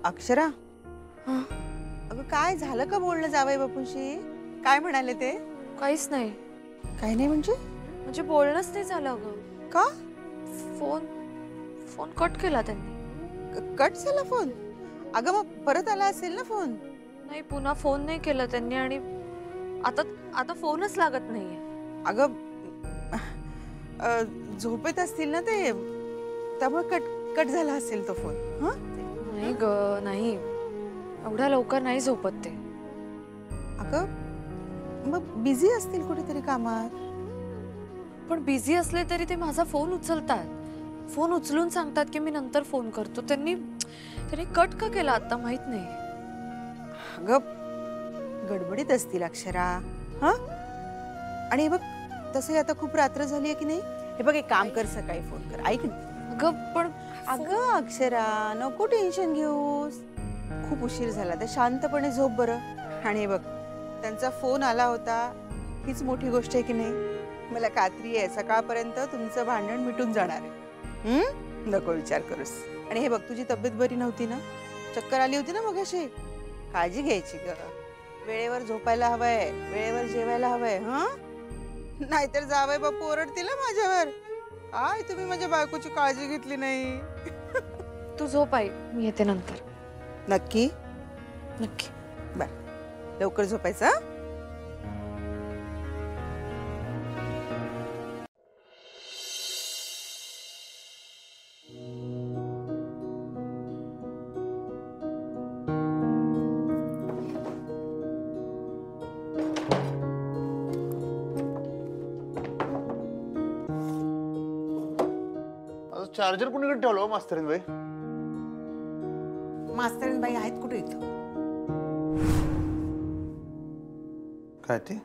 अक्षरा, हां. अगं काय झालं का बोलणं जावई बापूंशी? काय म्हणाले ते? काहीच नाही. काही नाही म्हणजे? म्हणजे बोलणंच नाही झालं अगं. का? फोन कट केला त्यांनी. कट झाला फोन? अगं मग परत आला असेल ना फोन? नाही, पुन्हा फोन नाही केला त्यांनी आणि आता आता फोनच लागत नाहीये. अगं झोपेत असतील ना ते, त्यामुळे कट कट झाला असेल तो फोन. हां? नाही ग, नाही. एवढ्या लवकर नाही झोपत ते. अगं मग बिझी असतील कुठेतरी कामात. पण बिझी असले तरी ते माझा फोन उचलतात. फोन उचलून सांगतात की मी नंतर फोन करतो. त्यांनी कट का केला आता माहित नाही. अगं गडबडीत असतील अक्षरा. हां? आणि हे बघ, तसंही आता खूप रात्र झाली आहे की नाही. हे बघ, एक काम कर, सकाळी फोन कर. ऐक ना. अगं पण अगं अक्षरा, नको टेन्शन घेऊस. खूप उशीर झाला, तर शांतपणे झोप बरं. आणि हे बघ, त्यांचा फोन आला होता, हीच मोठी गोष्ट आहे की नाही. मला खात्री आहे सकाळपर्यंत तुमचं भांडण मिटून जाणार आहे. नको विचार करूस. आणि हे बघ, तुझी तब्येत बरी नव्हती ना, चक्कर आली होती ना मगाशी. काळजी घ्यायची ग. वेळेवर झोपायला हवंय, वेळेवर जेवायला हवंय. हां? नाहीतर जावई बापू ओरडतील ना माझ्यावर. काय तुम्ही माझ्या बायकोची काळजी घेतली नाही. तू झोप आई, मी येते नंतर. नक्की? नक्की. बर, लवकर झोपायचं. हं? चार्जर कुणीकडे ठेवलं मास्तरीन बाई? मास्तरीन बाई आहेत कुठे इथं? काय ते?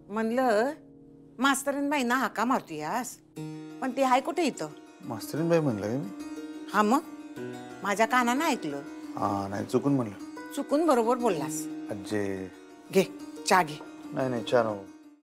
म्हणलं मास्तरीन बाई ना हाका मारतोयास, पण ते आहे कुठे इथं? मास्तरीन बाई म्हणलं मी. हा मग माझ्या कानानं ऐकलं. हा, नाही चुकून म्हणलं. चुकून बरोबर बोललास. अज्जे. घे चहा घे. नाही नाही, चहा नको.